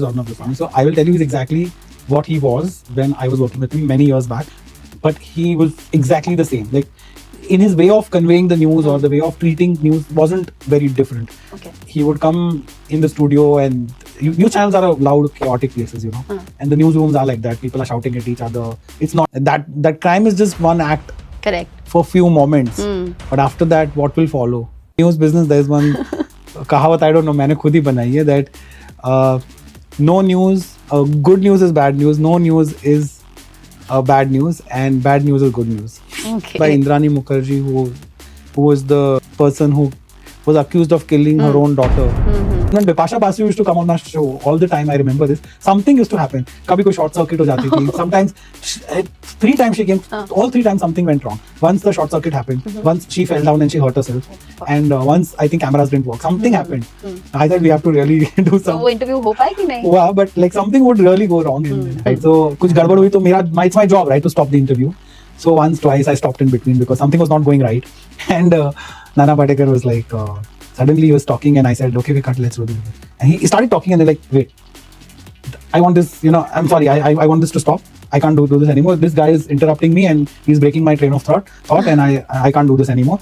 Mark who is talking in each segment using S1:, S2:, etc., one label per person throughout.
S1: Ronak Kotecha. So I will tell you exactly what he was when I was working with him many years back. But he was exactly the same. Like in his way of conveying the news or the way of treating news wasn't very different.
S2: Okay.
S1: He would come in the studio, and news channels are loud, chaotic places, and the newsrooms are like that. People are shouting at each other. It's not that crime is just one act.
S2: Correct.
S1: For few moments, but after that, what will follow? News business, there is one kahavat, I don't know, मैंने खुद ही बनाई है, that no news, good news is bad news, no news is bad news, and bad news is good news.
S2: Okay.
S1: By Indrani Mukherjee, who was the person who was accused of killing her own daughter. When Bipasha Basu used to come on my show all the time, I remember this. Something used to happen. कभी कोई short circuit हो जाती थी. Sometimes, 3 times she came. All 3 times something went wrong. Once the short circuit happened. Once she fell down and she hurt herself. And once I think cameras didn't work. Something happened. I thought we have to really do something.
S2: वो interview हो पाई कि नहीं?
S1: Yeah, but like something would really go wrong. Right? So कुछ गड़बड़ हुई तो it's my job, right, to stop the interview. So once, twice I stopped in between because something was not going right. And Nana Patekar was like, suddenly he was talking and I said, okay, we cut, let's do this. And he started talking and they're like, wait, I want this, I'm sorry, I want this to stop. I can't do this anymore. This guy is interrupting me and he's breaking my train of thought and I can't do this anymore.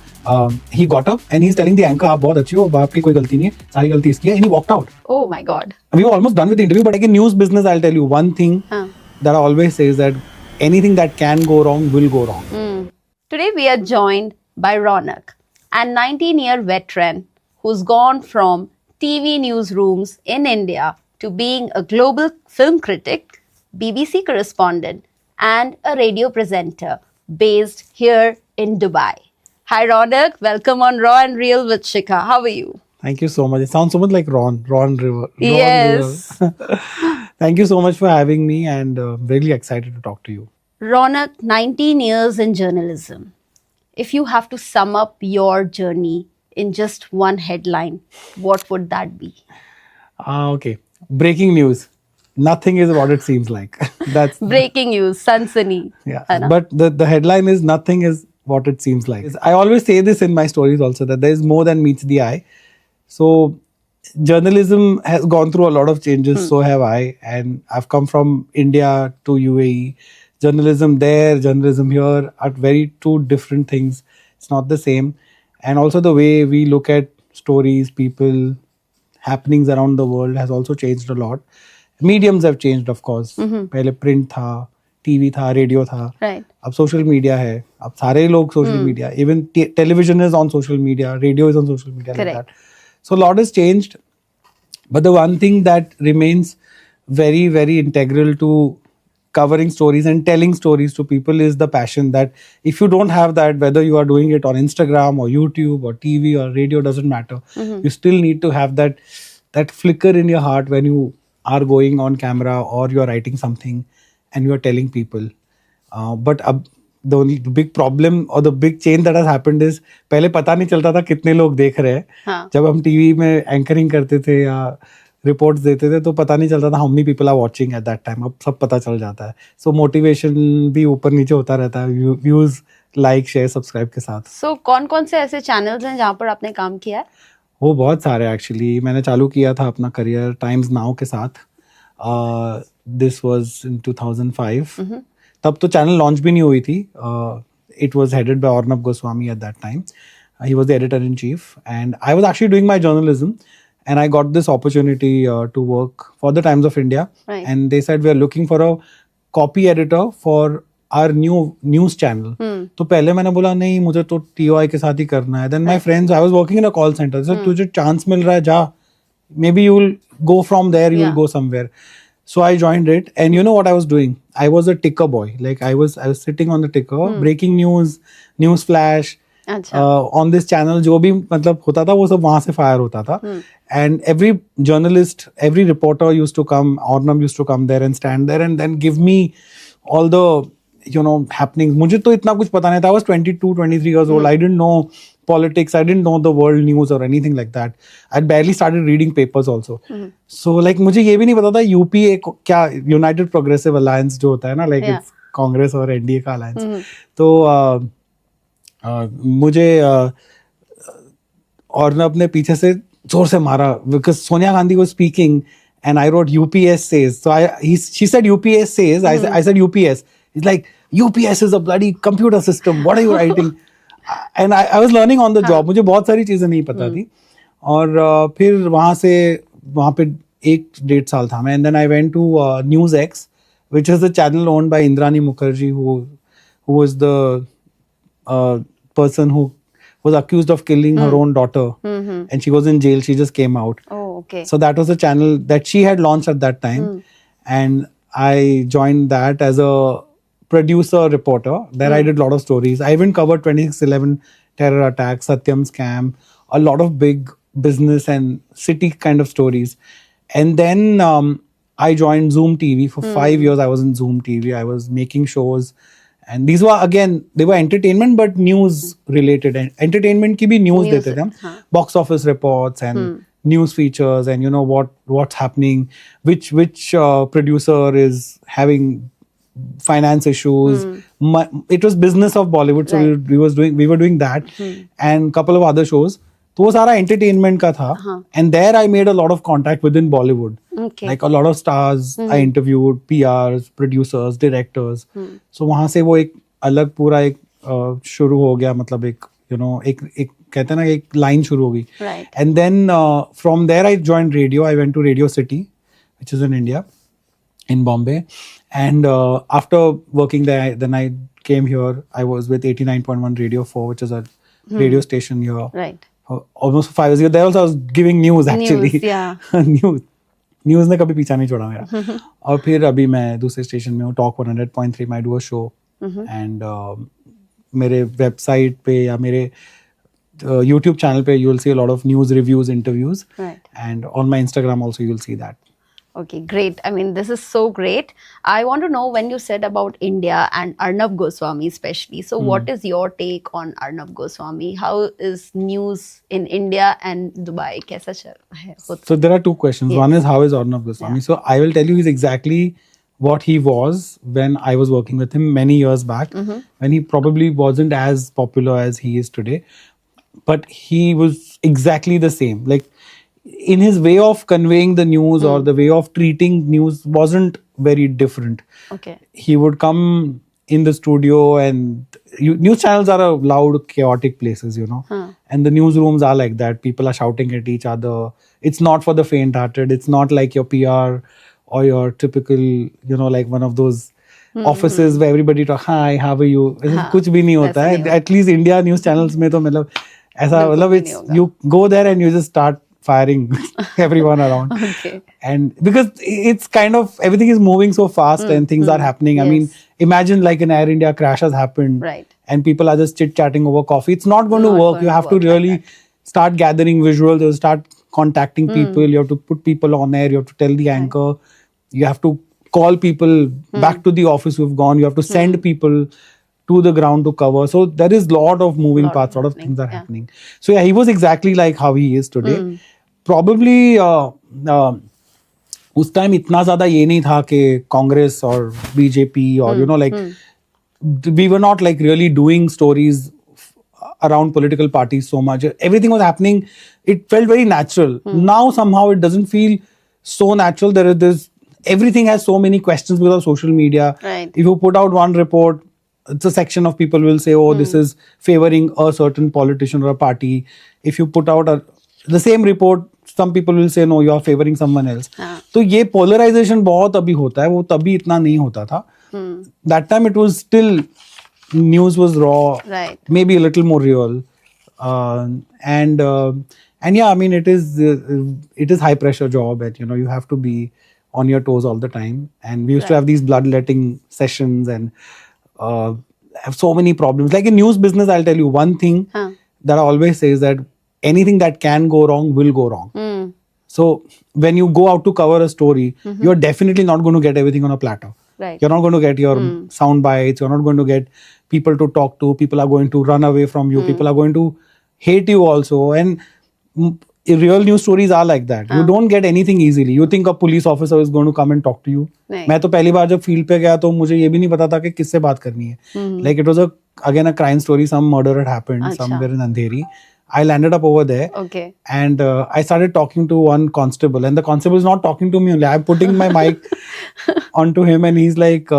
S1: He got up and he's telling the anchor, आप बहुत अच्छी हो, आपकी कोई गलती नहीं है, सारी गलती इसकी है, and he walked out.
S2: Oh my God.
S1: We were almost done with the interview, but like in news business, I'll tell you one thing that I always say is that anything that can go wrong will go wrong.
S2: Today we are joined by Ronak, a 19-year veteran who's gone from TV newsrooms in India to being a global film critic, BBC correspondent, and a radio presenter based here in Dubai. Hi Ronak, welcome on Raw and Real with Shikha. How are you?
S1: Thank you so much. It sounds so much like Ron River.
S2: Yes.
S1: River. Thank you so much for having me, and really excited to talk to you.
S2: Ronak, 19 years in journalism. If you have to sum up your journey in just one headline, what would that be?
S1: Okay. Breaking news. Nothing is what it seems like. That's
S2: breaking news, Sansani.
S1: Yeah. But the headline is nothing is what it seems like. I always say this in my stories also, that there is more than meets the eye. So journalism has gone through a lot of changes. So have I. And I've come from India to UAE. Journalism there, journalism here are very two different things. It's not the same. And also the way we look at stories, people, happenings around the world has also changed a lot. Mediums have changed, of course. पहले print था, TV था, radio था.
S2: Right.
S1: अब social media है. अब सारे लोग social media. Even television is on social media. Radio is on social media.
S2: Correct.
S1: Like that. So a lot has changed. But the one thing that remains very, very integral to covering stories and telling stories to people is the passion. That if you don't have that, whether you are doing it on Instagram or YouTube or TV or radio, doesn't matter. You still need to have that flicker in your heart when you are going on camera or you are writing something and you are telling people. But the only big problem or the big change that has happened is पहले पता नहीं चलता था कितने लोग देख रहे हैं. जब हम टीवी में एंकरिंग करते थे या रिपोर्ट्स देते थे तो पता नहीं चलता था how many people are watching at that time. अब सब पता चल जाता है. So motivation भी ऊपर नीचे होता रहता है. Views, like, share, subscribe के साथ.
S2: So कौन-कौन से ऐसे चैनल्स हैं जहाँ पर आपने काम किया है?
S1: वो बहुत सारे एक्चुअली. मैंने चालू किया था अपना करियर टाइम्स नाउ के साथ. This was in 2005. तब तो चैनल लॉन्च भी नहीं हुई थी. It was headed by Arnab Goswami at that time. He was the editor in cheap and I was actually doing my journalism and I got this opportunity to work for the Times of India.
S2: Right.
S1: And they said we are looking for a copy editor for our new news channel. तो पहले मैंने बोला नहीं, मुझे तो TOI के साथ ही करना है. Then my friends, I was working in a call center. So तुझे chance मिल रहा है, जा. Maybe you will go from there, you will go somewhere. So I joined it, and you know what I was doing? I was a ticker boy. Like I was sitting on the ticker, breaking news, news flash. On this channel जो भी मतलब होता था वो सब वहाँ से fire होता था. And every journalist, every reporter used to come, Arnab used to come there and stand there and then give me all the happenings. मुझे तो इतना कुछ पता नहीं था. I was 22, 23 years old. I didn't know politics. I didn't know the world news or anything like that. I barely started reading papers also. So like मुझे ये भी नहीं पता था UPA क्या United Progressive Alliance जो होता है ना, like it's Congress और NDA का alliance. तो मुझे और ने अपने पीछे से जोर से मारा because Sonia Gandhi was speaking and I wrote UPS says. So she said UPS says. I said UPS. He's like, UPS is a bloody computer system. What are you writing? And I was learning on the job. मुझे बहुत सारी चीजें नहीं पता थी. और फिर वहाँ पे 1-1.5 साल था मैं. And then I went to News X, which is the channel owned by Indrani Mukherjee, who was the person who was accused of killing her own daughter, and she was in jail. She just came out.
S2: Oh, okay.
S1: So that was a channel that she had launched at that time, and I joined that as a producer reporter. There I did a lot of stories. I even covered 26/11 terror attacks, Satyam scam, a lot of big business and city kind of stories. And then I joined Zoom TV. For 5 years I was in Zoom TV. I was making shows. And these were, again, they were entertainment but news related. And entertainment ki bhi news dete the hum. Box office reports and news features, and you know what's happening, which producer is having finance issues. It was business of Bollywood, so we were doing that, and couple of other shows. तो वो सारा entertainment का था, and there I made a lot of contact within Bollywood.
S2: Okay.
S1: Like a lot of stars I interviewed, PRs, producers, directors. So वहाँ से वो एक अलग पूरा एक शुरू हो गया, मतलब एक you know एक कहते हैं ना एक line शुरू हो गई.
S2: Right.
S1: And then from there I joined radio. I went to Radio City, which is in India, in Bombay. And after working there, then I came here. I was with 89.1 Radio 4, which is a radio station here.
S2: Right.
S1: Almost for 5 years. There also I was giving news actually.
S2: News, yeah.
S1: News ने कभी पीछा नहीं छोड़ा मेरा. और फिर अभी मैं दूसरे स्टेशन में हूँ, Talk 100.3. मैं डू अ शो, एंड मेरे वेबसाइट पे या मेरे YouTube channel पे you will see a lot of news reviews, interviews.
S2: Right.
S1: And on my Instagram also you will see that.
S2: Okay, great. I mean, this is so great. I want to know, when you said about India and Arnab Goswami especially, so what is your take on Arnab Goswami? How is news in India and Dubai? Kaisa chal raha hai?
S1: So there are two questions. One is, how is Arnab Goswami? So I will tell you, he's exactly what he was when I was working with him many years back, when he probably wasn't as popular as he is today. But he was exactly the same. Like, in his way of conveying the news or the way of treating news wasn't very different.
S2: Okay.
S1: He would come in the studio, and news channels are a loud, chaotic places, you know. And the newsrooms are like that. People are shouting at each other. It's not for the faint-hearted. It's not like your PR or your typical, you know, like one of those offices where everybody talk, hi, how are you? कुछ भी नहीं होता है. At least India news channels में तो मतलब ऐसा, मतलब it's, you go there and you just start firing everyone around.
S2: Okay.
S1: And because it's kind of, everything is moving so fast and things are happening. I mean, imagine like an Air India crash has happened,
S2: Right.
S1: and people are just chit-chatting over coffee. It's not going to
S2: Not
S1: work.
S2: going
S1: You
S2: to
S1: have to
S2: work like
S1: really
S2: that.
S1: start gathering visuals. You start contacting people. You have to put people on air. You have to tell the anchor. You have to call people back to the office who've gone. You have to send people to the ground to cover. So there is a lot of moving parts, a lot of things are happening. So yeah, he was exactly like how he is today. Probably उस time इतना ज्यादा ये नहीं था कि कांग्रेस और BJP और you know, like we were not like really doing stories around political parties so much. Everything was happening. It felt very natural. Now somehow it doesn't feel so natural. There's everything has so many questions because of social media.
S2: Right.
S1: If you put out one report, it's a section of people will say, oh, this is favoring a certain politician or a party. If you put out the same report, some people will say, no, you are favoring someone else. तो ये polarization बहुत अभी होता है, वो तभी इतना नहीं होता था. That time it was still, news was raw,
S2: Right.
S1: maybe a little more real. And yeah, I mean, it is high pressure job, and you know, you have to be on your toes all the time. And we used to have these bloodletting sessions and have so many problems. Like in news business, I'll tell you one thing that I always say is that anything that can go wrong will go wrong. So when you go out to cover a story, you're definitely not going to get everything on a platter.
S2: Right.
S1: You're not going to get your sound bites. You're not going to get people to talk to. People are going to run away from you. People are going to hate you also. And real news stories are like that. You don't get anything easily. You think a police officer is going to come and talk to you. मैं तो पहली बार जब field पे गया तो मुझे ये भी नहीं पता था कि किससे बात करनी है. Like it was again a crime story. Some murder had happened somewhere in Andheri. I landed up over there.
S2: Okay.
S1: And I started talking to one constable, and the constable is not talking to me only. I'm putting my mic onto him, and he's like,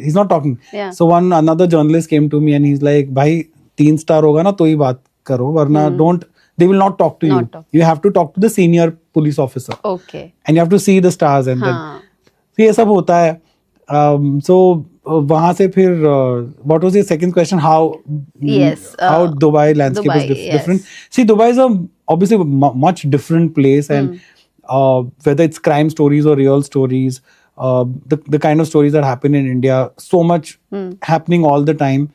S1: he's not talking.
S2: Yeah.
S1: So another journalist came to me, and he's like, "Bhai, 3 star hoga na to hi baat karo, warna don't. They will not talk to you.
S2: Not talk.
S1: You have to talk to the senior police officer,
S2: Okay.
S1: and you have to see the stars." And then
S2: हाँ.
S1: तो ये सब होता है. So वहाँ से फिर what was your second question? How
S2: Yes,
S1: how Dubai landscape
S2: Dubai,
S1: is
S2: yes.
S1: different. See, Dubai is obviously a much different place, and whether it's crime stories or real stories, the kind of stories that happen in India, so much happening all the time.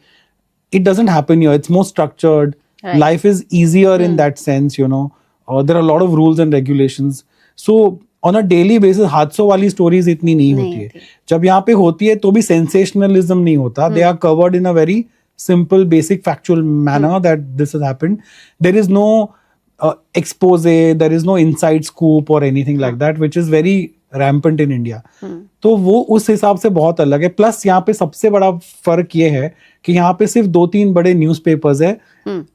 S1: It doesn't happen here. It's more structured.
S2: Right.
S1: Life is easier in that sense, you know. There are a lot of rules and regulations. So on a daily basis हादसों वाली stories इतनी नहीं होती है. जब यहाँ पे होती है तो भी sensationalism नहीं होता. They are covered in a very simple, basic, factual manner that this has happened. There is no expose, there is no inside scoop or anything like that, which is very rampant in India. तो वो उस हिसाब से बहुत अलग है. Plus यहाँ पे सबसे बड़ा फर्क ये है कि यहाँ पे सिर्फ 2-3 बड़े न्यूज़पेपर्स है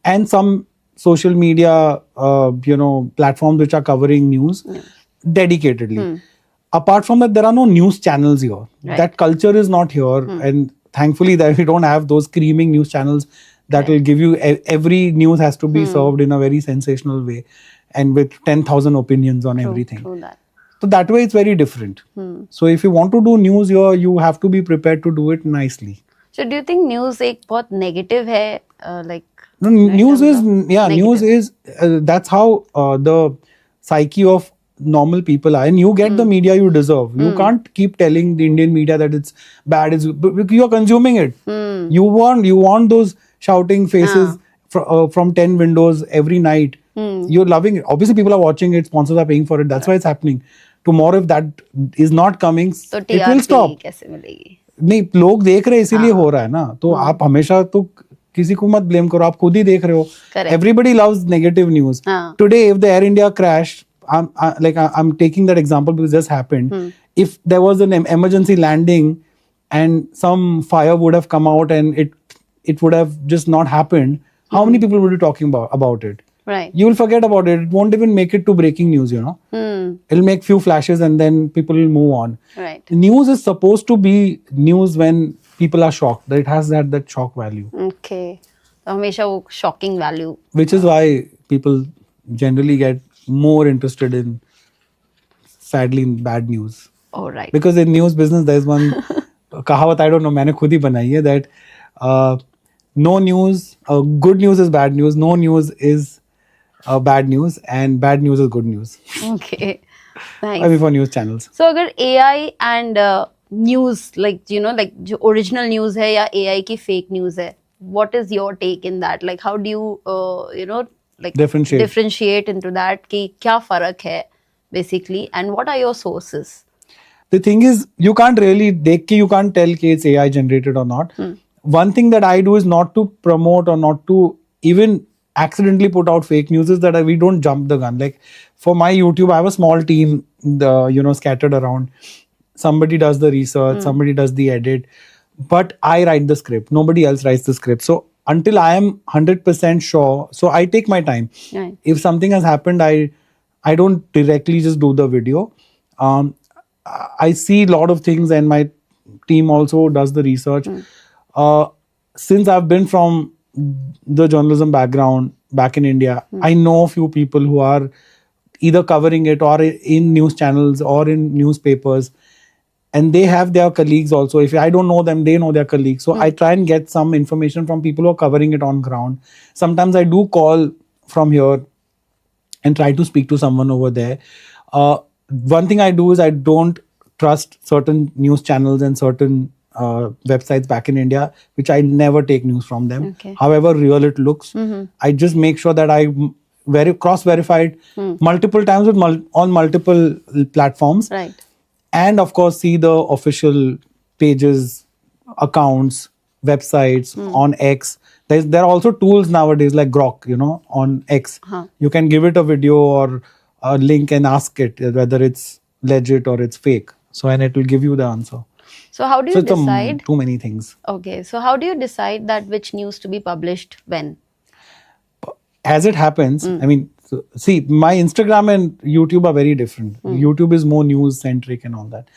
S1: and some social media platforms which are covering news dedicatedly. Apart from that, there are no news channels here.
S2: Right.
S1: That culture is not here, and thankfully that we don't have those screaming news channels that will give you every news has to be served in a very sensational way and with 10,000 opinions on everything.
S2: True that.
S1: So that way it's very different. So if you want to do news here, you have to be prepared to do it nicely.
S2: So do you think news एक बहुत negative है, like?
S1: No, news is
S2: negative.
S1: news is that's how the psyche of normal people are, and you get the media you deserve. You can't keep telling the Indian media that it's bad. You're consuming it. You want those shouting faces from 10 windows every night. You're loving it. Obviously, people are watching it. Sponsors are paying for it. That's why it's happening. Tomorrow, if that is not coming,
S2: तो
S1: it will stop.
S2: कैसे मिलेगी?
S1: नहीं, लोग देख रहे हैं इसीलिए हो रहा है ना. तो आप हमेशा तो किसी को मत ब्लेम करो. आप खुद ही देख रहे हो. Everybody loves negative news. Today, if the Air India crashed, I'm taking that example because it just happened. If there was an emergency landing and some fire would have come out and it would have just not happened, how many people would be talking about it?
S2: Right.
S1: You will forget about it. It won't even make it to breaking news, you know. It'll make few flashes and then people will move on.
S2: Right.
S1: News is supposed to be news when people are shocked. That it has that shock value.
S2: Okay. तो हमेशा वो shocking value.
S1: Which is why people generally get more interested in, sadly, in bad news.
S2: Oh, right.
S1: Because in news business, there's one kahavat, I don't know, मैंने खुद ही बनाई है, that no news, good news is bad news, no news is bad news, and bad news is good news.
S2: Okay. Nice.
S1: I mean, for news channels.
S2: So अगर AI and news, like जो original news है या AI की fake news है, what is your take in that? Like how do you differentiate into that कि क्या फर्क है basically, and what are your sources?
S1: The thing is, you can't really you can't tell कि it's AI generated or not. One thing that I do is not to promote or not to even accidentally put out fake news, is that we don't jump the gun. Like for my YouTube, I have a small team, scattered around. Somebody does the research, somebody does the edit, but I write the script. Nobody else writes the script. So until I am 100% sure, so I take my time.
S2: Right. If
S1: something has happened, I don't directly just do the video. I see a lot of things, and my team also does the research. Since I've been from the journalism background back in India, I know a few people who are either covering it or in news channels or in newspapers, and they have their colleagues also. If I don't know them, they know their colleagues. So I try and get some information from people who are covering it on ground. Sometimes I do call from here and try to speak to someone over there. One thing I do is I don't trust certain news channels and certain websites back in India, which I never take news from them.
S2: Okay.
S1: However real it looks, I just make sure that I cross-verified multiple times on multiple platforms.
S2: Right.
S1: And of course, see the official pages, accounts, websites on X. There are also tools nowadays like Grok, on X. You can give it a video or a link and ask it whether it's legit or it's fake. So, and it will give you the answer.
S2: So how do you decide?
S1: Too many things.
S2: Okay. So how do you decide that which news to be published when?
S1: as it happens, I mean, see, my Instagram and YouTube are very different. YouTube is more news centric and all that.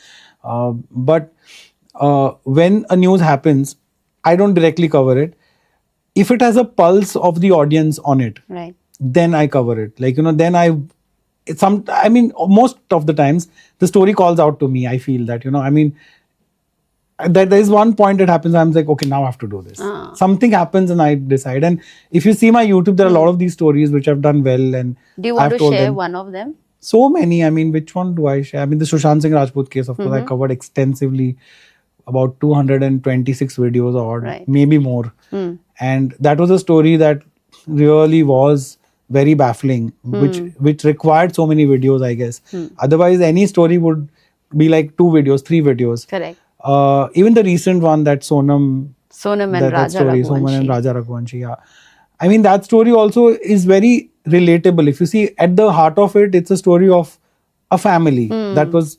S1: But when a news happens, I don't directly cover it. If it has a pulse of the audience on it,
S2: Right.
S1: then I cover it. Like, then I mean, most of the times the story calls out to me. I feel that, I mean, that there is one point that happens, I'm like, okay, now I have to do this. Something happens and I decide. And if you see my YouTube, there are a lot of these stories which I've done well. And
S2: Do you want
S1: I've
S2: to
S1: told
S2: share
S1: them.
S2: one of them?
S1: So many. I mean, which one do I share? I mean, the Sushant Singh Rajput case, of course, I covered extensively, about 226 videos or
S2: Right.
S1: maybe more. And that was a story that really was very baffling, which required so many videos, I guess. Otherwise, any story would be like 2 videos, 3 videos.
S2: Correct.
S1: Even the recent one, that Sonam
S2: Sonam and
S1: that
S2: Raja
S1: story, Sonam and
S2: Raghuvanshi.
S1: Raja Raghuvanshi, yeah. I mean, that story also is very relatable. If you see at the heart of it, it's a story of a family that was,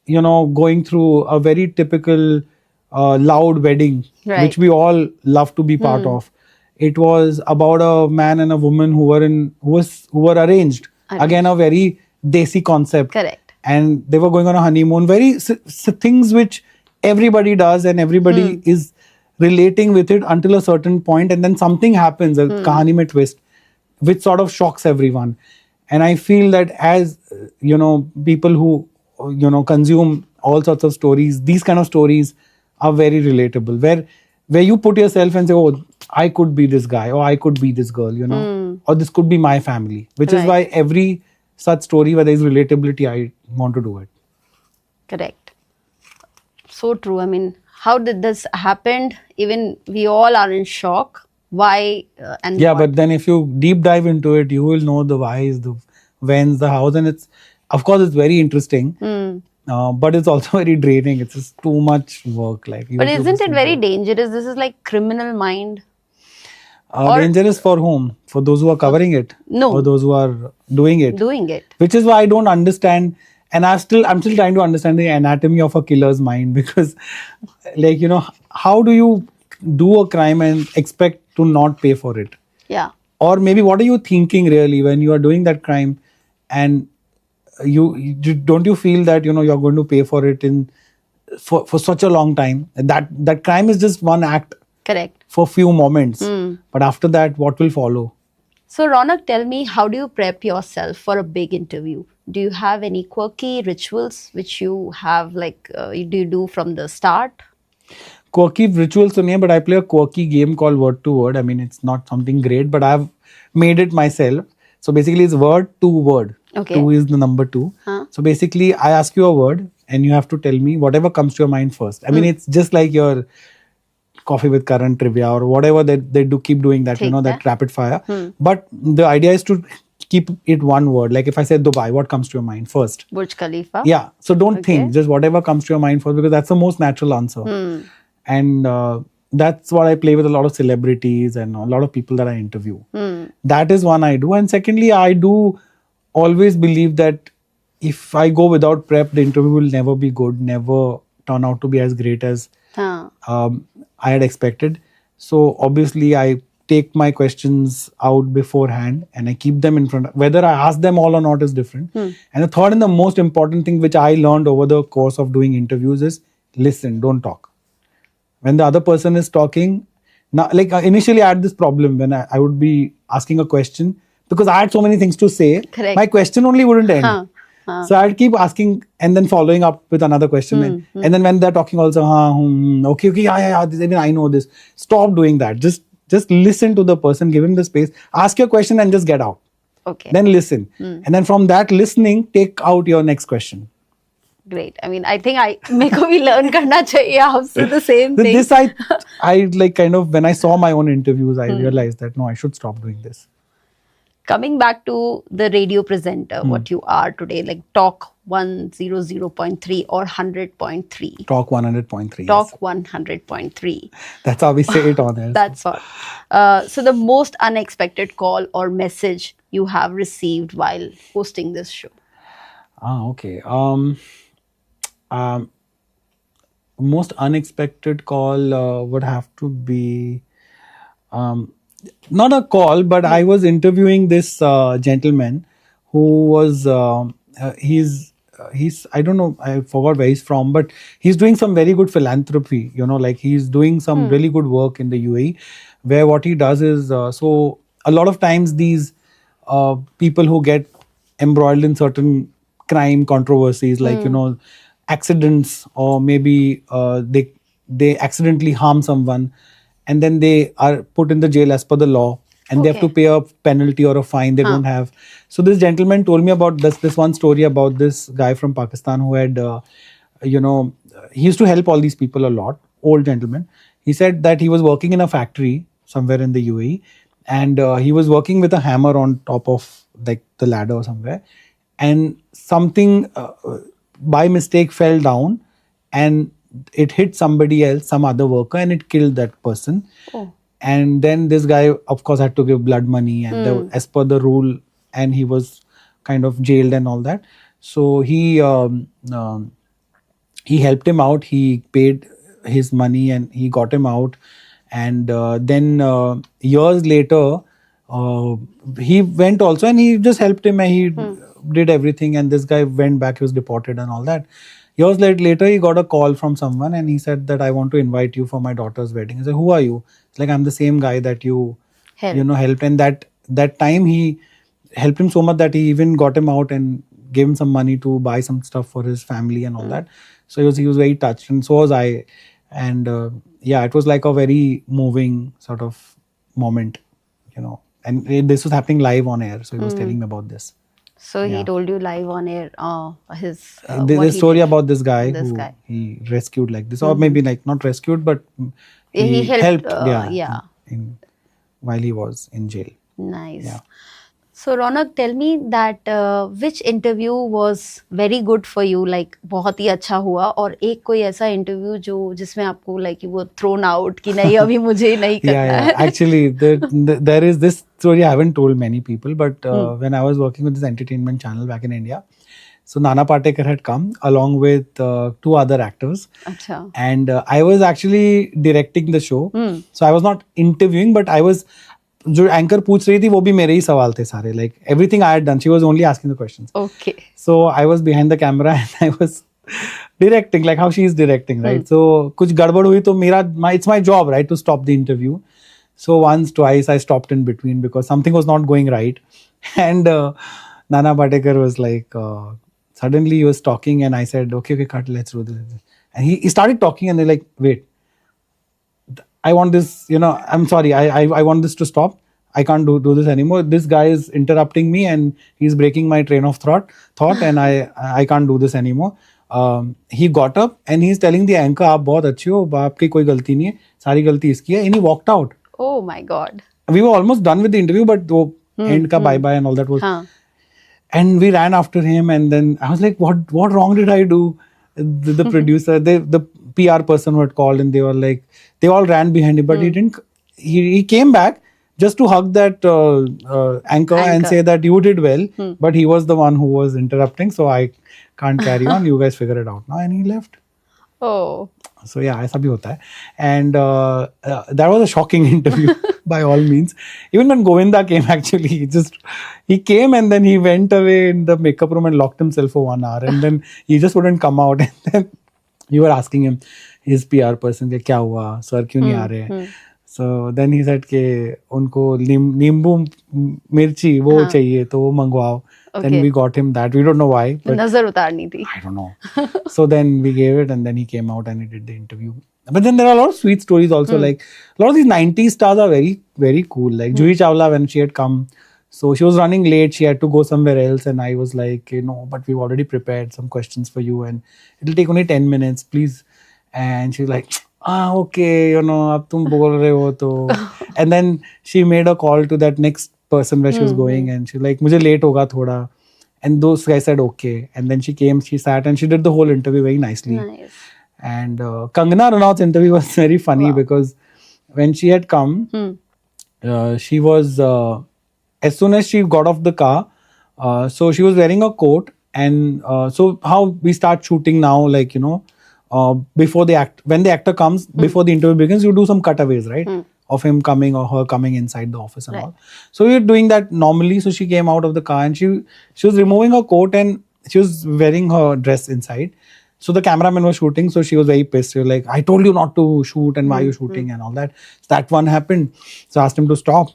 S1: going through a very typical loud wedding,
S2: Right.
S1: which we all love to be part of. It was about a man and a woman who were arranged. Again, a very desi concept.
S2: Correct.
S1: And they were going on a honeymoon. Very things which everybody does and everybody is relating with it until a certain point, and then something happens, a kahani mein twist, which sort of shocks everyone. And I feel that as people who consume all sorts of stories, these kind of stories are very relatable, where you put yourself and say, oh, I could be this guy, or I could be this girl, or this could be my family, which is
S2: Right.
S1: why every such story where there is relatability, I want to do it.
S2: Correct. So true. I mean, how did this happen? Even we all are in shock. Why and
S1: Yeah,
S2: what?
S1: but then if you deep dive into it, you will know the whys, the whens, the hows, and of course, it's very interesting. But it's also very draining. It's just too much work. Like,
S2: But
S1: YouTube
S2: isn't
S1: is
S2: it
S1: too
S2: very
S1: much.
S2: dangerous? This is like criminal mind. Or-
S1: Dangerous for whom? For those who are covering it?
S2: No.
S1: Or those who are doing it?
S2: Doing it.
S1: Which is why I don't understand. And I'm still trying to understand the anatomy of a killer's mind, because, like, how do you do a crime and expect to not pay for it?
S2: Yeah.
S1: Or maybe what are you thinking really when you are doing that crime, and don't you feel that you're going to pay for it for such a long time? That crime is just one act
S2: Correct.
S1: for few moments, but after that, what will follow?
S2: So, Ronak, tell me, how do you prep yourself for a big interview? Do you have any quirky rituals which you have, like, do you do from the start?
S1: Quirky rituals to me, but I play a quirky game called Word to Word. I mean, it's not something great, but I've made it myself. So basically, it's word to word.
S2: Okay.
S1: 2 is the number 2.
S2: Huh?
S1: So basically, I ask you a word, and you have to tell me whatever comes to your mind first. I mean, it's just like your Coffee with Current trivia or whatever they do. Keep doing that,
S2: Take
S1: that
S2: that.
S1: rapid fire. But the idea is to keep it one word. Like if I say Dubai, what comes to your mind first?
S2: Burj Khalifa?
S1: Yeah. So don't
S2: Okay.
S1: think, just whatever comes to your mind first, because that's the most natural answer. And that's what I play with a lot of celebrities and a lot of people that I interview. That is one I do. And secondly, I do always believe that if I go without prep, the interview will never be good, never turn out to be as great as
S2: Huh.
S1: I had expected. So obviously, I take my questions out beforehand and I keep them in front. Whether I ask them all or not is different. And the third and the most important thing which I learned over the course of doing interviews is listen, don't talk. When the other person is talking, now, like initially I had this problem when I would be asking a question because I had so many things to say.
S2: Correct.
S1: My question only wouldn't end.
S2: Huh.
S1: So I'd keep asking and then following up with another question. And then when they're talking also, okay, yeah, even I know this. Stop doing that. Just listen to the person, give him the space, ask your question and just get out.
S2: Okay.
S1: Then listen. And then from that listening, take out your next question.
S2: Great. I mean, I think meko bhi learn karna chahiye aapse the same thing.
S1: This I like kind of, when I saw my own interviews, I realized that no, I should stop doing this.
S2: Coming back to the radio presenter, what you are today, like Talk 100.3 or 100.3.
S1: Talk 100.3.
S2: Talk
S1: Yes.
S2: 100.3.
S1: That's how we say it on air.
S2: That's what. So the most unexpected call or message you have received while hosting this show?
S1: Okay. Most unexpected call would have to be not a call, but I was interviewing this gentleman who was he's I don't know, I forgot where he's from, but he's doing some very good philanthropy. Like he's doing some really good work in the UAE, where what he does is so a lot of times these people who get embroiled in certain crime controversies, like accidents, or maybe they accidentally harm someone, and then they are put in the jail as per the law, and they have to
S2: Okay.
S1: pay a penalty or a fine they don't have. So this gentleman told me about this one story about this guy from Pakistan who had he used to help all these people a lot, old gentleman. He said that he was working in a factory somewhere in the UAE, and he was working with a hammer on top of like the ladder or somewhere, and something by mistake fell down, and it hit somebody else, some other worker, and it killed that person.
S2: Oh.
S1: And then this guy, of course, had to give blood money, and as per the rule, and he was kind of jailed and all that. So he helped him out. He paid his money, and he got him out. And then years later, he went also, and he just helped him, and he did everything. And this guy went back; he was deported and all that. Years later, he got a call from someone, and he said that I want to invite you for my daughter's wedding. I said, who are you? It's like, I'm the same guy that you helped. And that time he helped him so much that he even got him out and gave him some money to buy some stuff for his family and all that. So he was very touched, and so was I. And yeah, it was like a very moving sort of moment, And this was happening live on air, so he was telling me about this.
S2: So he told you live on air his
S1: There's
S2: what
S1: a
S2: he
S1: story
S2: did.
S1: about this guy
S2: This
S1: who
S2: guy.
S1: he rescued like this, or maybe like not rescued, but
S2: He helped,
S1: yeah, while he was in jail.
S2: Nice.
S1: Yeah.
S2: So Ronak, tell me that which interview was very good for you, like बहुत ही अच्छा हुआ, और एक कोई ऐसा interview जो जिसमें आपको like you were thrown out कि नहीं अभी मुझे नहीं करना
S1: Yeah.
S2: है.
S1: Actually, there is this story I haven't told many people, but when I was working with this entertainment channel back in India, so Nana Patekar had come along with two other actors,
S2: अच्छा.
S1: and I was actually directing the show. So I was not interviewing, but I was जो anchor पूछ रही थी वो भी मेरे ही सवाल थे सारे, like everything I had done, she was only asking the questions.
S2: Okay.
S1: So I was behind the camera and I was directing like how she is directing, right? So कुछ गड़बड़ हुई तो it's my job, right, to stop the interview. So once, twice I stopped in between because something was not going right. And Nana Patekar was like, suddenly he was talking and I said, okay, cut, let's do this. And he started talking and they're like, wait, I want this, I'm sorry, I want this to stop. I can't do this anymore. This guy is interrupting me and he's breaking my train of thought and I can't do this anymore. He got up and he's telling the anchor, आप बहुत अच्छे हो, आपकी कोई गलती नहीं है, सारी गलती इसकी है, and he walked out.
S2: Oh my God.
S1: We were almost done with the interview, but the end ka bye-bye and all that was... And we ran after him, and then I was like, what wrong did I do? The producer, the PR person who had called, and they were like, they all ran behind him, but he didn't. He came back just to hug that anchor and say that you did well, but he was the one who was interrupting, so I can't carry on. You guys figure it out now, and he left.
S2: Oh.
S1: So yeah, ऐसा भी होता है. And that was a shocking interview by all means. Even when Govinda came, actually, he came and then he went away in the makeup room and locked himself for 1 hour, and then he just wouldn't come out. And then you were asking him, his PR person, कि क्या हुआ, sir क्यों नहीं आ रहे? So then he said कि उनको नींबू मिर्ची वो चाहिए तो वो मंगवाओ.
S2: Okay.
S1: Then we got him that. We don't know why. But
S2: नजर उतारनी थी.
S1: I don't know. So then we gave it and then he came out and he did the interview. But then there are a lot of sweet stories also. Like a lot of these 90s stars are very, very cool. Like Juhi Chawla, when she had come, so she was running late. She had to go somewhere else. And I was like, but we've already prepared some questions for you. And it'll take only 10 minutes, please. And she's like, okay, ab tum bol rahe ho to. And then she made a call to that next person where she was going. And she's like, mujhe late hoga thoda. And those guys said okay. And then she came, she sat and she did the whole interview very nicely.
S2: Nice.
S1: And Kangana Ranaut's interview was very funny because when she had come, she was, as soon as she got off the car, so she was wearing a coat. And so how we start shooting now, like, before when the actor comes, before the interview begins, you do some cutaways, right? of him coming or her coming inside the office and
S2: Right.
S1: all. So we were doing that normally. So she came out of the car and she was removing her coat and she was wearing her dress inside. So the cameraman was shooting, so she was very pissed. She was like, I told you not to shoot and why are you shooting and all that. So that one happened. So I asked him to stop.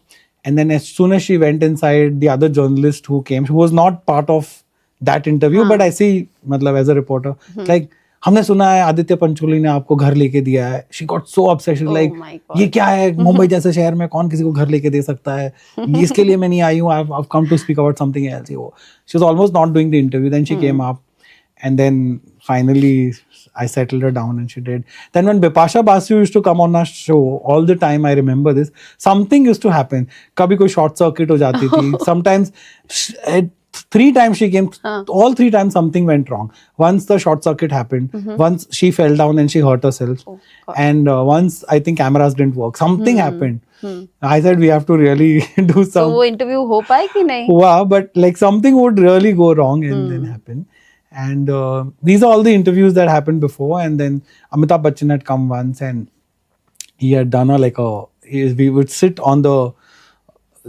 S1: And then as soon as she went inside, the other journalist who came, who was not part of that interview, but I see, matlab, as a reporter, like, हमने सुना है आदित्य पंचोली ने आपको घर लेके दिया है. She got so upset. She was like,
S2: my God.
S1: ये क्या है, मुंबई जैसे शहर में कौन किसी को घर लेके दे सकता है, इसके लिए मैं नहीं आई हूँ, I've come to speak about something else. She was almost not doing the interview. Then she came up, and then finally I settled her down and she did. Then when Bipasha Basu used to come on our show, all the time I remember this, something used to happen. Kabhi koi short circuit ho jati thi. Sometimes 3 times she came, all 3 times something went wrong. Once the short circuit happened, once she fell down and she hurt herself, and once I think cameras didn't work. Something happened. I said we have to really do some.
S2: So वो interview हो पाए कि नहीं?
S1: Wow, but like something would really go wrong and then happen. And these are all the interviews that happened before. And then Amitabh Bachchan had come once and he had done we would sit on the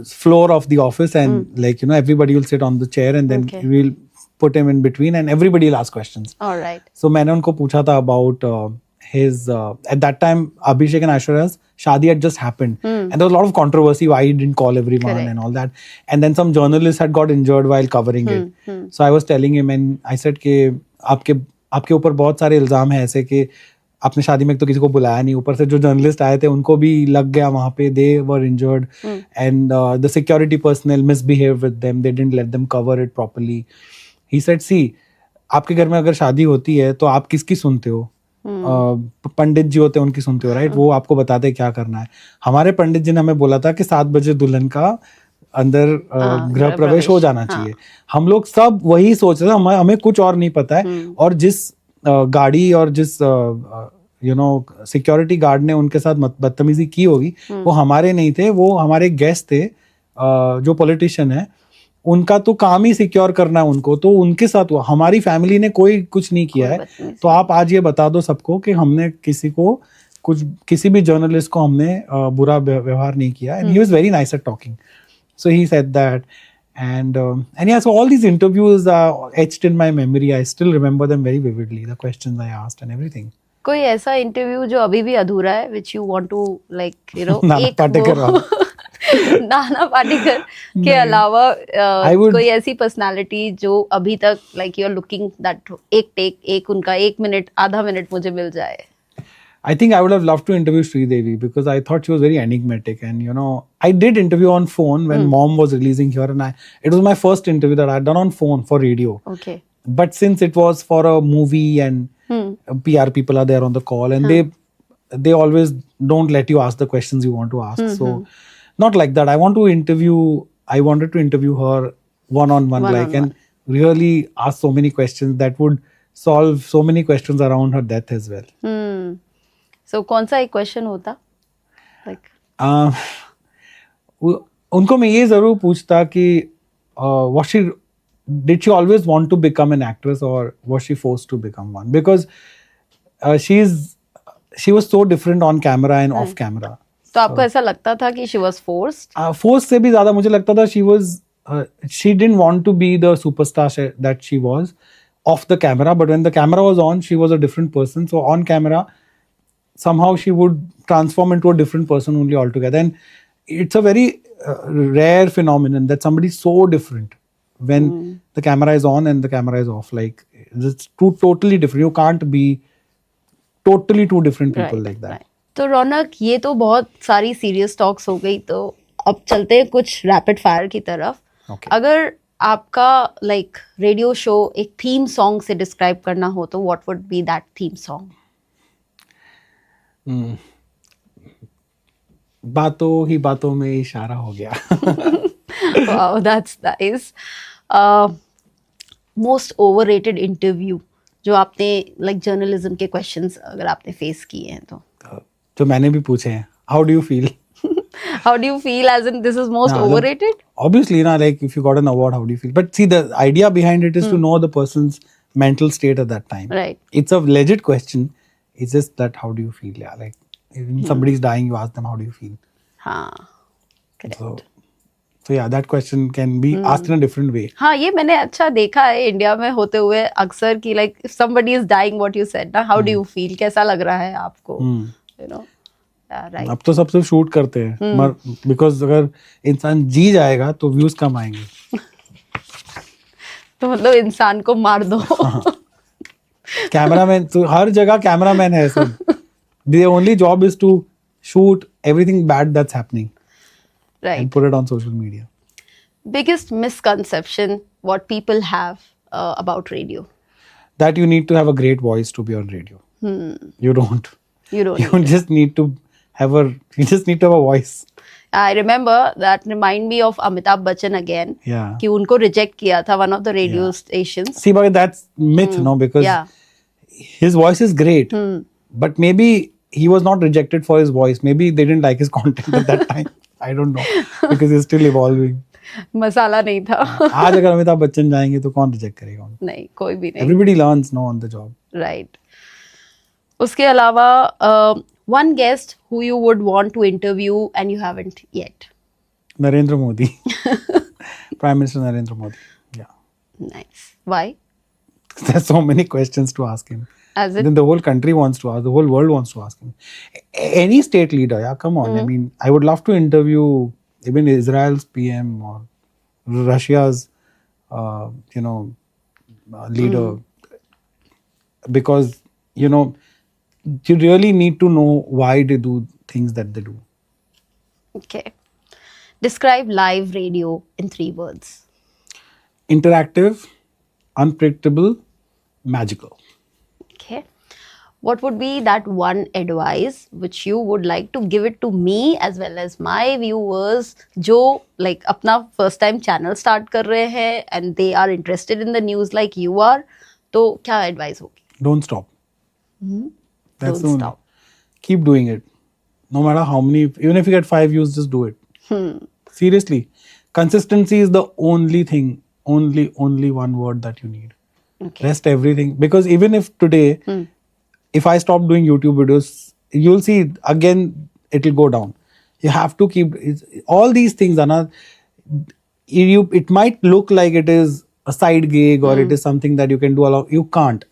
S1: floor of the office and everybody will sit on the chair and then we'll put him in between and everybody will ask questions.
S2: All right.
S1: So मैंने उनको पूछा था about his at that time Abhishek and Aishwarya's Shadi had just happened and there was a lot of controversy why he didn't call everyone and all that, and then some journalists had got injured while covering it. So I was telling him and I said कि आपके ऊपर बहुत सारे इल्जाम हैं ऐसे कि आपने शादी में तो किसी को बुलाया नहीं, ऊपर से जो जर्नलिस्ट आए थे उनको भी लग गया वहां पे, they were injured and the security personnel misbehaved with them, they didn't let them cover it properly. He said, see, आपके घर में अगर शादी होती है तो आप किसकी सुनते हो? पंडित जी होते हैं उनकी सुनते हो, राइट? वो आपको बताते हैं क्या करना है. हमारे पंडित जी ने हमें बोला था कि 7 बजे दुल्हन का अंदर गृह प्रवेश हो जाना चाहिए. हम लोग सब वही सोच रहे थे, हमें कुछ और नहीं पता है. और जिस गाड़ी और जिस सिक्योरिटी गार्ड ने उनके साथ बदतमीजी की होगी वो हमारे नहीं थे, वो हमारे गेस्ट थे जो पॉलिटिशियन है, उनका तो काम ही सिक्योर करना है उनको, तो उनके साथ हुआ. हमारी फैमिली ने कोई कुछ नहीं किया है. तो आप आज ये बता दो सबको कि हमने किसी भी जर्नलिस्ट को हमने बुरा व्यवहार नहीं किया. And he was very nice at talking. So he said that. And yeah, so all these interviews are etched in my memory. I still remember them very vividly, the questions I asked and everything.
S2: कोई ऐसा interview जो अभी भी अधूरा है which you want to
S1: Nana Patekar
S2: Nana Patekar के अलावा कोई ऐसी पर्सनालिटी जो अभी तक you are looking that एक उनका 1 मिनट आधा मिनट मुझे मिल जाए?
S1: I think I would have loved to interview Sridevi because I thought she was very enigmatic, and I did interview on phone when Mom was releasing here, and it was my first interview that I had done on phone for radio.
S2: Okay.
S1: But since it was for a movie and PR people are there on the call, and they always don't let you ask the questions you want to ask. So not like that. I wanted to interview her one-on-one, and really ask so many questions that would solve so many questions around her death as well.
S2: So कौन सा एक question होता?
S1: उनको मैं ये जरूर पूछता कि did she always want to become an actress or was she forced to become one? Because she was so different on camera and off camera.
S2: तो आपको ऐसा लगता था कि she was forced?
S1: Forced से भी ज्यादा मुझे लगता था she didn't want to be the superstar that she was off the camera, but when the camera was on, she was a different person. So on camera, somehow she would transform into a different person only altogether. And it's a very rare phenomenon that somebody is so different when the camera is on and the camera is off. Like, it's totally different. You can't be totally two different people like that. Right.
S2: तो रौनक, ये तो बहुत सारी serious talks हो गई, तो अब चलते हैं कुछ रैपिड फायर की तरफ. अगर आपका रेडियो शो एक थीम सॉन्ग से डिस्क्राइब करना हो तो what would be that theme song?
S1: बातों ही बातों में इशारा हो गया.
S2: Wow, that's nice. Most overrated interview जो आपने जर्नलिज्म के क्वेश्चंस अगर आपने फेस किए हैं तो
S1: मैंने भी पूछे हैं. How do you feel?
S2: How do you feel as in this is most overrated?
S1: Obviously, if you got an award, how do you feel? But see, the idea behind it is to know the person's mental state at that time.
S2: Right.
S1: It's a legit question. It's just that how do you feel? Yeah, if somebody's dying, you ask them, how do you feel?
S2: हाँ, correct.
S1: So yeah, that question can be asked in a different way.
S2: हाँ, ये मैंने अच्छा देखा है India में होते हुए अक्सर कि like if somebody is dying, what you said ना, how do you feel, कैसा लग रहा है आपको, you know, yeah, right.
S1: अब तो सब सिर्फ शूट करते हैं, बिकॉज अगर इंसान जी जाएगा तो व्यूज कम आएंगे.
S2: तो मतलब इंसान को मार दो.
S1: कैमरामैन तो हर जगह कैमरामैन है सब. Their only job is to shoot everything bad that's happening
S2: Right.
S1: and put it on social media.
S2: Biggest misconception what people have about radio.
S1: That you need to have a great voice to be on radio. You don't.
S2: You don't.
S1: You just need to have a. You just need to have a voice.
S2: I remember that remind me of Amitabh Bachchan again.
S1: Yeah.
S2: कि उनको reject किया था one of the radio stations.
S1: See, but that's myth, no? Because
S2: Yeah.
S1: his voice is great, but maybe he was not rejected for his voice. Maybe they didn't like his content at that time. I don't know because he's still evolving.
S2: मसाला नहीं था.
S1: आज अगर अमिताभ बच्चन जाएंगे तो कौन reject करेगा उनको?
S2: नहीं, कोई भी नहीं.
S1: Everybody learns, no, on the job.
S2: Right. उसके अलावा one guest who you would want to interview and you haven't yet.
S1: Narendra Modi. Prime Minister Narendra Modi. Yeah.
S2: Nice. Why?
S1: There's so many questions to ask him.
S2: As it
S1: Then the whole country wants to ask, the whole world wants to ask him. Any state leader, yeah, come on. I mean, I would love to interview even Israel's PM or Russia's, leader, because you really need to know why they do things that they do.
S2: Okay. Describe live radio in 3 words.
S1: Interactive, unpredictable, magical.
S2: Okay. What would be that one advice which you would like to give it to me as well as my viewers जो like अपना first time channel start कर रहे हैं and they are interested in the news like you are, तो क्या advice होगी?
S1: Don't stop. That's
S2: Don't stop.
S1: Keep doing it. No matter how many, even if you get 5 views, just do it. Seriously. Consistency is the only thing, only one word that you need.
S2: Okay.
S1: Rest everything. Because even if today, if I stop doing YouTube videos, you'll see again, it'll go down. You have to keep, all these things are not, it might look like it is a side gig or it is something that you can do a lot. You can't.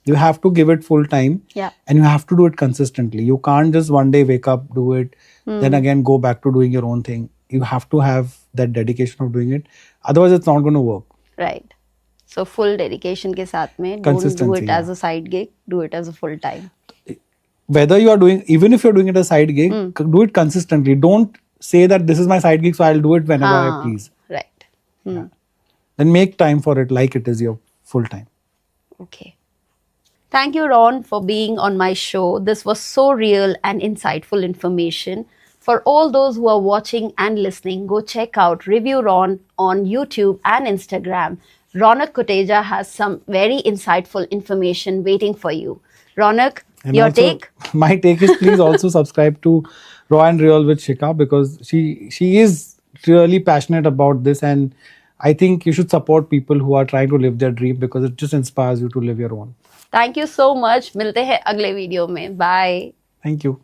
S1: You have to give it full time.
S2: Yeah.
S1: And you have to do it consistently. You can't just one day wake up, do it, then again go back to doing your own thing. You have to have that dedication of doing it. Otherwise, it's not going to work.
S2: Right. So full dedication के साथ में, don't do
S1: Consistency,
S2: it as a side gig, do it as a full time.
S1: Whether you are doing, even if you're doing it as a side gig, do it consistently. Don't say that this is my side gig, so I'll do it whenever I please.
S2: Right.
S1: Then make time for it like it is your full time.
S2: Okay. Thank you, Ron, for being on my show. This was so real and insightful information. For all those who are watching and listening, go check out Reviewron on YouTube and Instagram. Ronak Kotecha has some very insightful information waiting for you. Ronak,
S1: And
S2: your
S1: also,
S2: take?
S1: My take is please also subscribe to Raw and Real with Shikha because she is really passionate about this, and I think you should support people who are trying to live their dream because it just inspires you to live your own.
S2: Thank you so much. मिलते हैं अगले video में. Bye.
S1: Thank you.